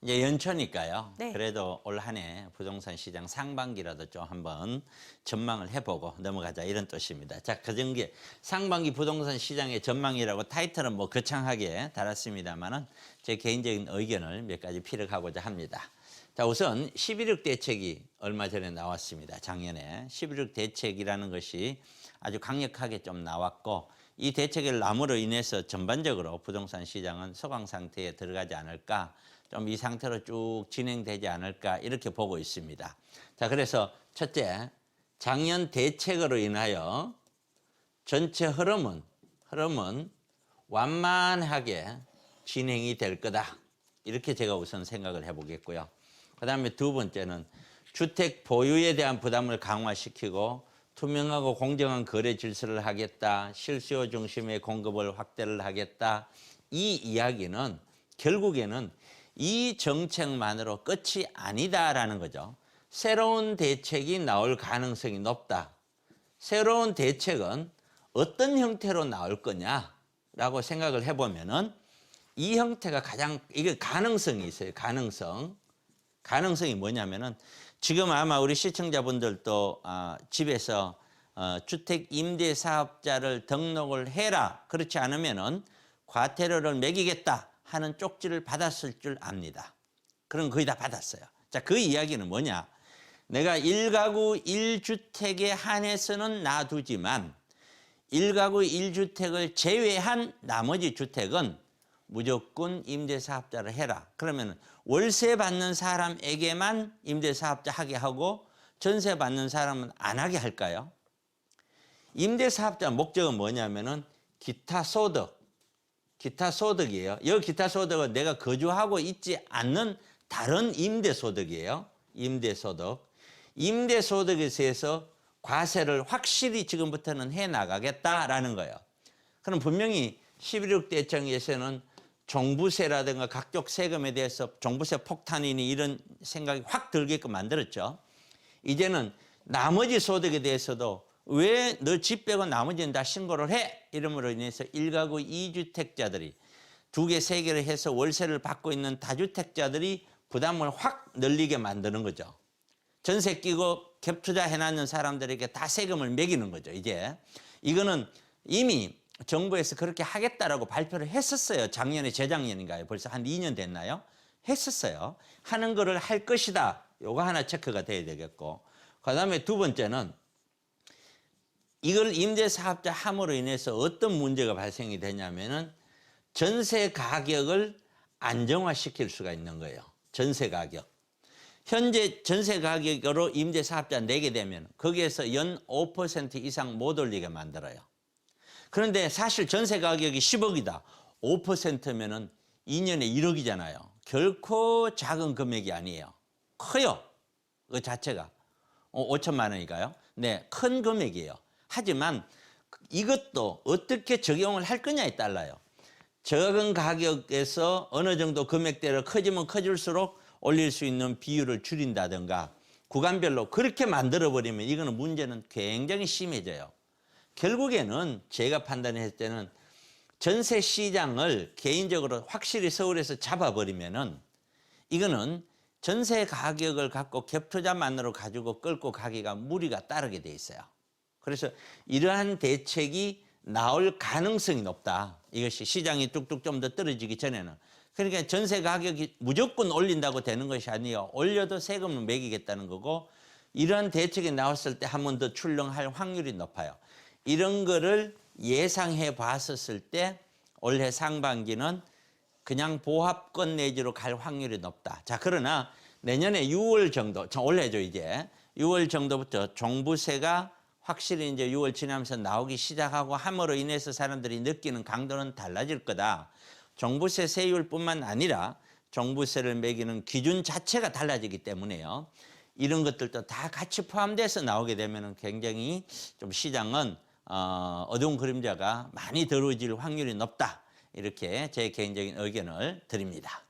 이제 연초니까요. 네. 그래도 올 한 해 부동산 시장 상반기라도 좀 한번 전망을 해보고 넘어가자 이런 뜻입니다. 자, 그전게 상반기 부동산 시장의 전망이라고 타이틀은 뭐 거창하게 달았습니다만은 제 개인적인 의견을 몇 가지 피력하고자 합니다. 자, 우선 11.6 대책이 얼마 전에 나왔습니다. 작년에 11.6 대책이라는 것이 아주 강력하게 좀 나왔고, 이 대책을 남으로 인해서 전반적으로 부동산 시장은 소강 상태에 들어가지 않을까, 좀 이 상태로 쭉 진행되지 않을까 이렇게 보고 있습니다. 자, 그래서 첫째, 작년 대책으로 인하여 전체 흐름은 완만하게 진행이 될 거다, 이렇게 제가 우선 생각을 해보겠고요. 그 다음에 두 번째는 주택 보유에 대한 부담을 강화시키고 투명하고 공정한 거래 질서를 하겠다, 실수요 중심의 공급을 확대를 하겠다. 이 이야기는 결국에는 이 정책만으로 끝이 아니다라는 거죠. 새로운 대책이 나올 가능성이 높다. 새로운 대책은 어떤 형태로 나올 거냐라고 생각을 해보면은 이 형태가 가장, 이게 가능성이 있어요. 가능성이 뭐냐면은 지금 아마 우리 시청자분들도 집에서 주택 임대 사업자를 등록을 해라, 그렇지 않으면은 과태료를 매기겠다 하는 쪽지를 받았을 줄 압니다. 그럼 거의 다 받았어요. 자, 그 이야기는 뭐냐? 내가 1가구 1주택에 한해서는 놔두지만 1가구 1주택을 제외한 나머지 주택은 무조건 임대사업자를 해라. 그러면 월세 받는 사람에게만 임대사업자 하게 하고 전세 받는 사람은 안 하게 할까요? 임대사업자 목적은 뭐냐면은 기타 소득이에요. 이 기타 소득은 내가 거주하고 있지 않는 다른 임대소득이에요. 임대소득에 대해서 과세를 확실히 지금부터는 해나가겠다라는 거예요. 그럼 분명히 11.6 대책에서는 종부세라든가 각종 세금에 대해서 종부세 폭탄이니 이런 생각이 확 들게끔 만들었죠. 이제는 나머지 소득에 대해서도 왜 너 집 빼고 나머지는 다 신고를 해? 이름으로 인해서 1가구 2주택자들이 2개, 3개를 해서 월세를 받고 있는 다주택자들이 부담을 확 늘리게 만드는 거죠. 전세 끼고 갭 투자 해놨는 사람들에게 다 세금을 매기는 거죠. 이제 이거는 이미 정부에서 그렇게 하겠다라고 발표를 했었어요. 작년에, 재작년인가요? 벌써 한 2년 됐나요? 했었어요. 하는 거를 할 것이다. 요거 하나 체크가 돼야 되겠고, 그 다음에 두 번째는 이걸 임대사업자 함으로 인해서 어떤 문제가 발생이 되냐면은 전세 가격을 안정화시킬 수가 있는 거예요. 전세 가격. 현재 전세 가격으로 임대사업자 내게 되면 거기에서 연 5% 이상 못 올리게 만들어요. 그런데 사실 전세 가격이 10억이다. 5%면은 2년에 1억이잖아요. 결코 작은 금액이 아니에요. 커요. 그 자체가. 5천만 원이니까요. 네, 큰 금액이에요. 하지만 이것도 어떻게 적용을 할 거냐에 따라요. 적은 가격에서 어느 정도 금액대로 커지면 커질수록 올릴 수 있는 비율을 줄인다든가 구간별로 그렇게 만들어버리면 이거는 문제는 굉장히 심해져요. 결국에는 제가 판단했을 때는 전세 시장을 개인적으로 확실히 서울에서 잡아버리면은 이거는 전세 가격을 갖고 갭 투자만으로 가지고 끌고 가기가 무리가 따르게 돼 있어요. 그래서 이러한 대책이 나올 가능성이 높다. 이것이 시장이 뚝뚝 좀 더 떨어지기 전에는. 그러니까 전세 가격이 무조건 올린다고 되는 것이 아니에요. 올려도 세금을 매기겠다는 거고, 이러한 대책이 나왔을 때 한 번 더 출렁할 확률이 높아요. 이런 거를 예상해 봤었을 때 올해 상반기는 그냥 보합권 내지로 갈 확률이 높다. 자, 그러나 내년에 6월 정도, 올해죠 이제. 6월 정도부터 종부세가 확실히 이제 6월 지나면서 나오기 시작하고 함으로 인해서 사람들이 느끼는 강도는 달라질 거다. 종부세 세율뿐만 아니라 종부세를 매기는 기준 자체가 달라지기 때문에요. 이런 것들도 다 같이 포함돼서 나오게 되면 굉장히 좀 시장은 어두운 그림자가 많이 드러질 확률이 높다. 이렇게 제 개인적인 의견을 드립니다.